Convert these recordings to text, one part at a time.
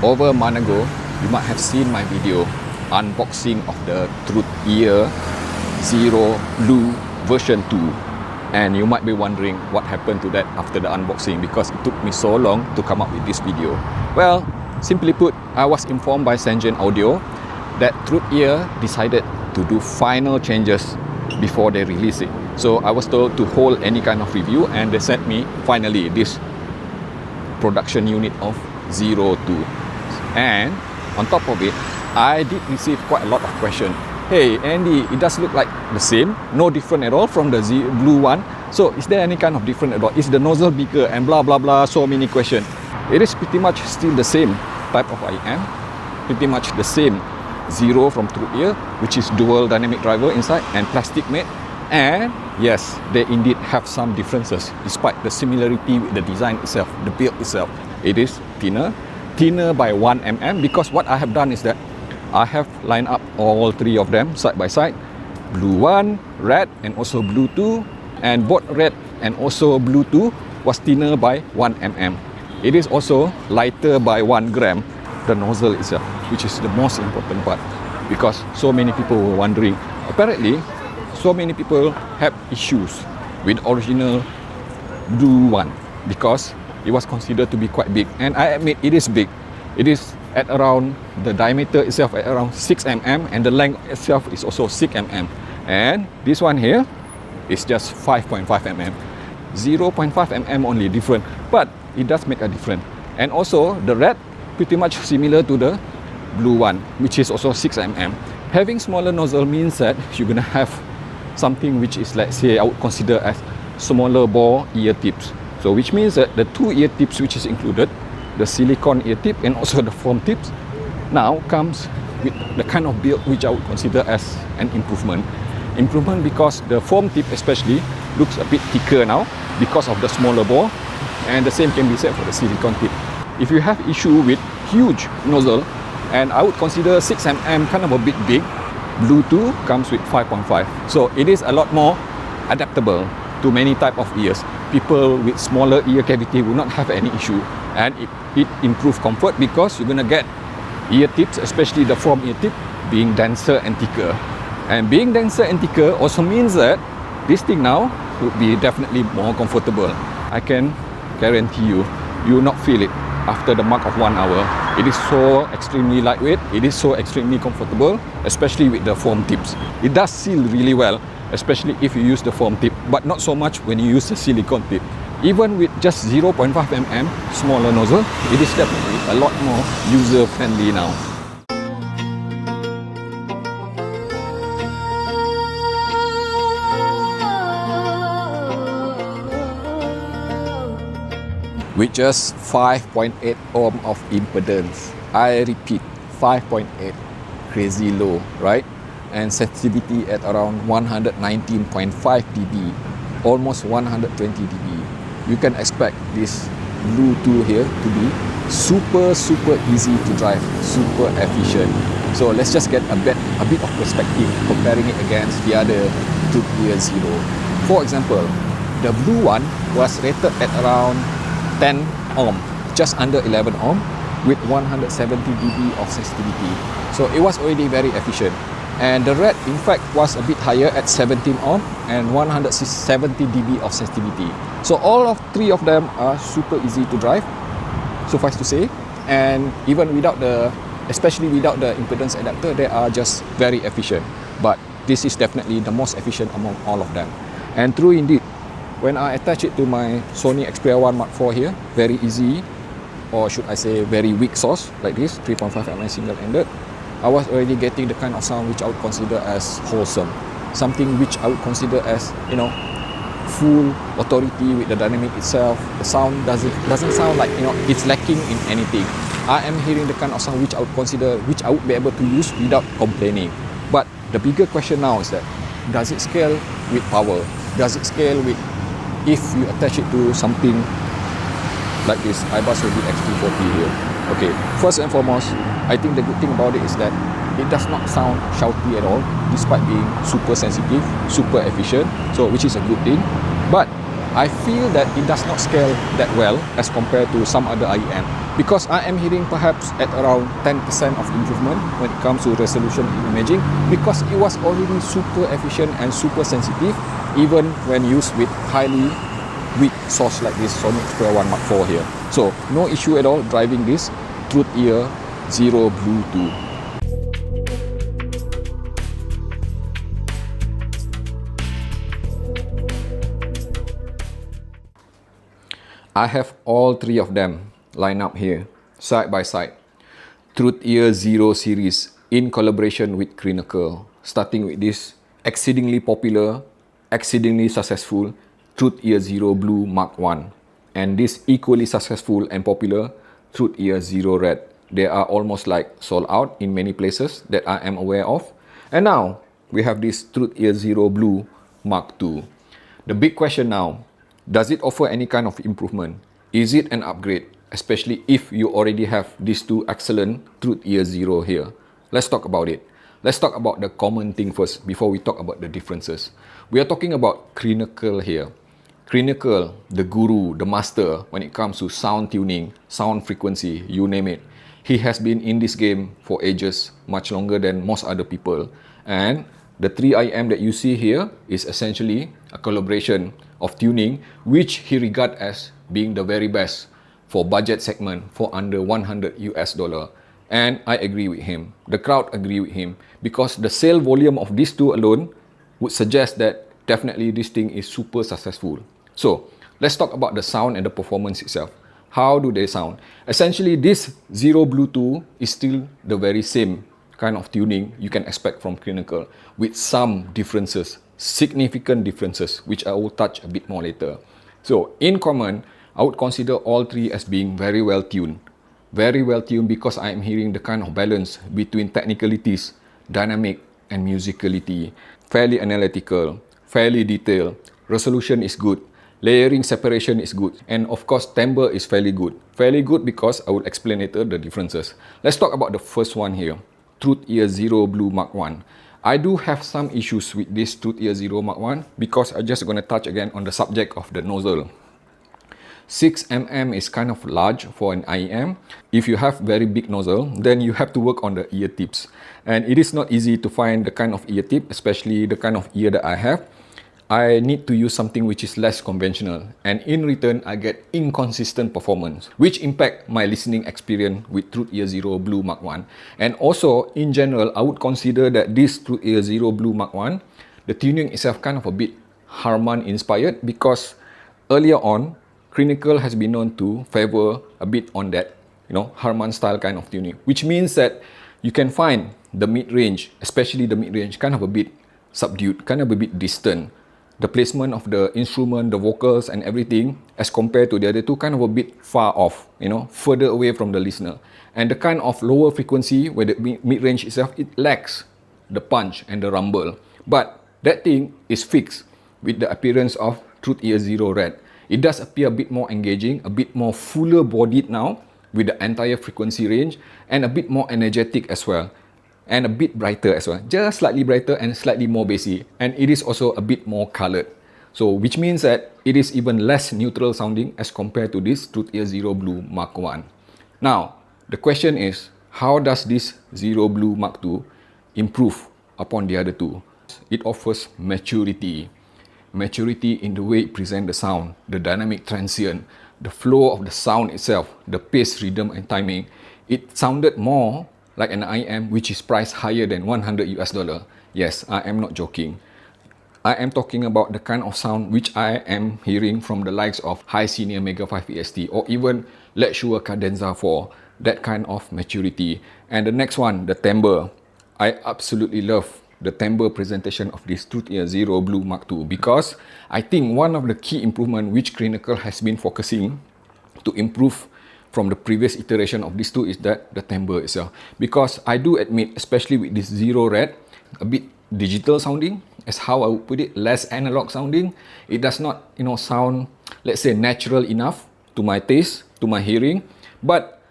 Over a month ago, you might have seen my video unboxing of the Truthear Zero Blue version 2, and you might be wondering what happened to that after the unboxing, because it took me so long to come up with this video. Well, simply put, I was informed by ShenzhenAudio that Truthear decided to do final changes before they release it. So I was told to hold any kind of review, and they sent me finally this production unit of Zero 2. And on top of it, I did receive quite a lot of questions. Hey Andy, it does look like the same, no different at all from the blue one. So is there any kind of different at all? Is the nozzle bigger and blah blah blah, so many questions. It is pretty much still the same type of IEM, pretty much the same Zero from Truthear, which is dual dynamic driver inside and plastic made. And yes, they indeed have some differences despite the similarity with the design itself, the build itself. It is thinner by 1 mm, because what I have done is that I have lined up all three of them side by side, blue 1, red and also blue 2, and both red and also blue 2 was thinner by 1 mm. It is also lighter by 1 gram, the nozzle itself, which is the most important part, because so many people were wondering. Apparently, so many people have issues with original blue one because it was considered to be quite big, and I admit it is big. It is at around, the diameter itself at around 6 mm, and the length itself is also 6 mm. And this one here is just 5.5 mm. 0.5 mm only different, but it does make a difference. And also the red pretty much similar to the blue one, which is also 6 mm. Having smaller nozzle means that you're gonna have something which is, let's say, I would consider as smaller bore ear tips. So which means that the two ear tips which is included, the silicone ear tip and also the foam tips, now comes with the kind of build which I would consider as an improvement. Improvement because the foam tip especially looks a bit thicker now because of the smaller bore, and the same can be said for the silicone tip. If you have issue with huge nozzle, and I would consider 6 mm kind of a bit big, blue 2 comes with 5.5. So it is a lot more adaptable to many type of ears. People with smaller ear cavity will not have any issue, and it improves comfort because you're gonna get ear tips, especially the foam ear tip, being denser and thicker. And being denser and thicker also means that this thing now would be definitely more comfortable. I can guarantee you, you will not feel it after the mark of 1 hour. It is so extremely lightweight, it is so extremely comfortable, especially with the foam tips. It does seal really well, especially if you use the foam tip, but not so much when you use the silicone tip. Even with just 0.5 mm smaller nozzle, it is definitely a lot more user-friendly now. With just 5.8 ohm of impedance, I repeat, 5.8, crazy low, right? And sensitivity at around 119.5 dB, almost 120 dB. You can expect this blue 2 here to be super easy to drive, super efficient. So let's just get a bit of perspective comparing it against the other Truthear Zero. For example, the blue one was rated at around 10 ohm, just under 11 ohm, with 170 dB of sensitivity. So it was already very efficient. And the red, in fact, was a bit higher at 17 ohm and 170 dB of sensitivity. So all of three of them are super easy to drive, suffice to say. And even without the, especially without the impedance adapter, they are just very efficient. But this is definitely the most efficient among all of them. And true indeed, when I attach it to my Sony Xperia 1 Mark IV here, very easy, or should I say very weak source like this, 3.5 mm single-ended, I was already getting the kind of sound which I would consider as wholesome. Something which I would consider as, you know, full authority with the dynamic itself. The sound doesn't sound like, it's lacking in anything. I am hearing the kind of sound which I would consider, which I would be able to use without complaining. But the bigger question now is that, does it scale with power? Does it scale with, if you attach it to something like this iBus X240 here? Okay, first and foremost, I think the good thing about it is that it does not sound shouty at all, despite being super sensitive, super efficient, so which is a good thing. But I feel that it does not scale that well as compared to some other IEM, because I am hearing perhaps at around 10% of improvement when it comes to resolution in imaging, because it was already super efficient and super sensitive, even when used with highly weak source like this Sony Xperia 1 Mark IV here. So no issue at all driving this Truthear Zero Blue 2. I have all three of them lined up here, side by side. Truthear Zero series in collaboration with Crinacle, starting with this exceedingly popular, exceedingly successful Truthear Zero Blue Mark I, and this equally successful and popular Truthear Zero Red. They are almost like sold out in many places that I am aware of. And now we have this Truthear Zero Blue Mark II. The big question now, does it offer any kind of improvement? Is it an upgrade? Especially if you already have these two excellent Truthear Zero here. Let's talk about it. Let's talk about the common thing first before we talk about the differences. We are talking about Crinacle here. Crinacle, the guru, the master when it comes to sound tuning, sound frequency, you name it. He has been in this game for ages, much longer than most other people. And the 3 IEM that you see here is essentially a collaboration of tuning, which he regards as being the very best for budget segment for under $100. And I agree with him. The crowd agree with him, because the sale volume of these two alone would suggest that definitely this thing is super successful. So let's talk about the sound and the performance itself. How do they sound? Essentially, this Zero Blue 2 is still the very same kind of tuning you can expect from Crinacle, with some differences, significant differences, which I will touch a bit more later. So in common, I would consider all three as being very well tuned. Very well tuned because I am hearing the kind of balance between technicalities, dynamic and musicality. Fairly analytical, fairly detailed, resolution is good, layering separation is good, and of course timbre is fairly good. Fairly good because I will explain later the differences. Let's talk about the first one here, Truthear Zero Blue Mark I. I do have some issues with this Truthear Zero Mark I because I'm just going to touch again on the subject of the nozzle. 6mm is kind of large for an IEM. If you have very big nozzle, then you have to work on the ear tips. And it is not easy to find the kind of ear tip, especially the kind of ear that I have. I need to use something which is less conventional, and in return I get inconsistent performance, which impact my listening experience with Truthear Zero Blue Mark I. And also, in general, I would consider that this Truthear Zero Blue Mark I, the tuning itself kind of a bit Harman inspired, because earlier on, Crinacle has been known to favor a bit on that, Harman style kind of tuning, which means that you can find the mid-range, especially the mid-range, kind of a bit subdued, kind of a bit distant. The placement of the instrument, the vocals and everything, as compared to the other two, kind of a bit far off, further away from the listener. And the kind of lower frequency where the mid-range itself, it lacks the punch and the rumble. But that thing is fixed with the appearance of Truthear Zero Red. It does appear a bit more engaging, a bit more fuller bodied now with the entire frequency range, and a bit more energetic as well. And a bit brighter as well, just slightly brighter and slightly more bassy, and it is also a bit more colored. So which means that it is even less neutral sounding as compared to this Truthear Zero Blue Mark I. Now, the question is, how does this Zero Blue Mark II improve upon the other two? It offers maturity. Maturity in the way it presents the sound, the dynamic transient, the flow of the sound itself, the pace, rhythm and timing. It sounded more like an IEM which is priced higher than $100. Yes, I am not joking. I am talking about the kind of sound which I am hearing from the likes of High Senior Mega 5 EST or even Let's Shure Cadenza 4. That kind of maturity. And the next one, the timbre. I absolutely love the timbre presentation of this Truthear Zero Blue Mark II, because I think one of the key improvement which Crinacle has been focusing to improve from the previous iteration of this two is that the timbre itself. Because I do admit, especially with this zero red, a bit digital sounding, as how I would put it, less analog sounding. It does not, sound, let's say, natural enough to my taste, to my hearing. But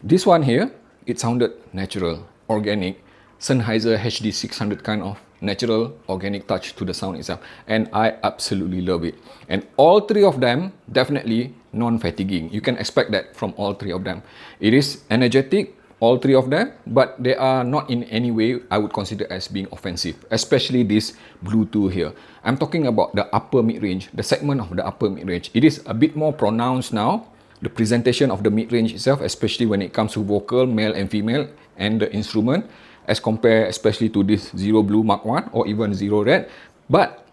this one here, it sounded natural, organic, Sennheiser HD 600 kind of natural, organic touch to the sound itself. And I absolutely love it. And all three of them, definitely non-fatiguing. You can expect that from all three of them. It is energetic, all three of them, but they are not in any way I would consider as being offensive, especially this Bluetooth here. I'm talking about the upper mid-range, the segment of the upper mid-range. It is a bit more pronounced now, the presentation of the mid-range itself, especially when it comes to vocal, male and female, and the instrument, as compared especially to this Zero Blue Mark I or even Zero Red. But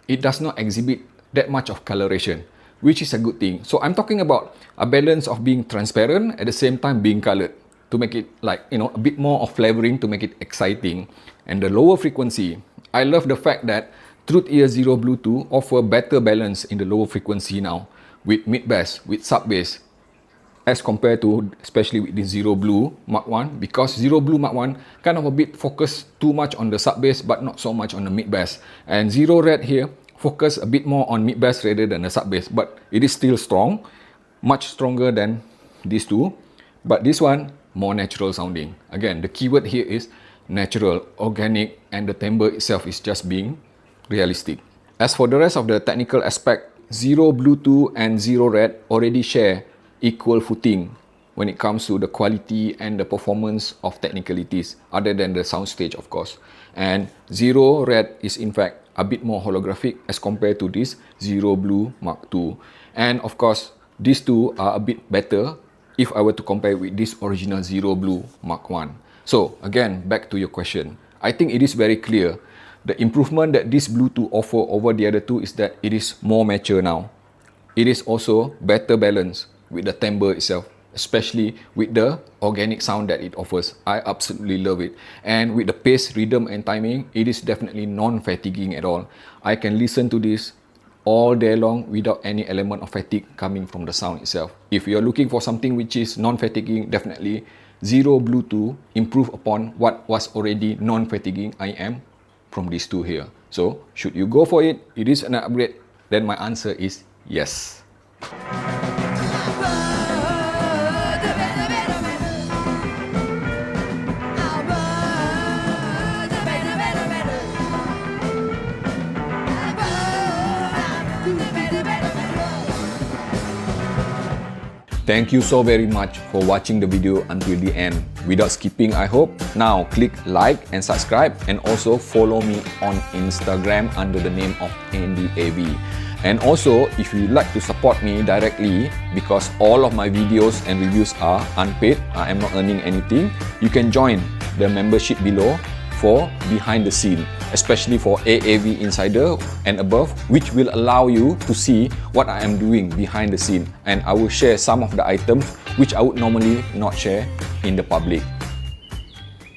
it does not exhibit that much of coloration, which is a good thing. So I'm talking about a balance of being transparent at the same time being colored, to make it like, a bit more of flavoring, to make it exciting. And the lower frequency, I love the fact that Truthear Zero Blue 2 offer better balance in the lower frequency now, with mid-bass, with sub-bass, as compared to, especially with the Zero Blue Mark I, because Zero Blue Mark I kind of a bit focused too much on the sub-bass, but not so much on the mid-bass. And Zero Red here focus a bit more on mid-bass rather than the sub-bass, but it is still strong, much stronger than these two. But this one, more natural sounding. Again, the keyword here is natural, organic, and the timbre itself is just being realistic. As for the rest of the technical aspect, Zero Blue 2 and Zero Red already share equal footing when it comes to the quality and the performance of technicalities, other than the soundstage, of course. And Zero Red is in fact a bit more holographic as compared to this Zero Blue Mark II. And of course, these two are a bit better if I were to compare with this original Zero Blue Mark I. So again, back to your question. I think it is very clear. The improvement that this Bluetooth offer over the other two is that it is more mature now. It is also better balanced with the timbre itself, especially with the organic sound that it offers. I absolutely love it. And with the pace, rhythm and timing, it is definitely non-fatiguing at all. I can listen to this all day long without any element of fatigue coming from the sound itself. If you're looking for something which is non-fatiguing, definitely Zero Blue 2 improve upon what was already non-fatiguing IEM from these two here. So, should you go for it, it is an upgrade, then my answer is yes. Thank you so very much for watching the video until the end. Without skipping, I hope. Now click like and subscribe, and also follow me on Instagram under the name of Andy AV. And also, if you'd like to support me directly, because all of my videos and reviews are unpaid, I am not earning anything, you can join the membership below for behind the scene, especially for AAV Insider and above, which will allow you to see what I am doing behind the scene, and I will share some of the items which I would normally not share in the public.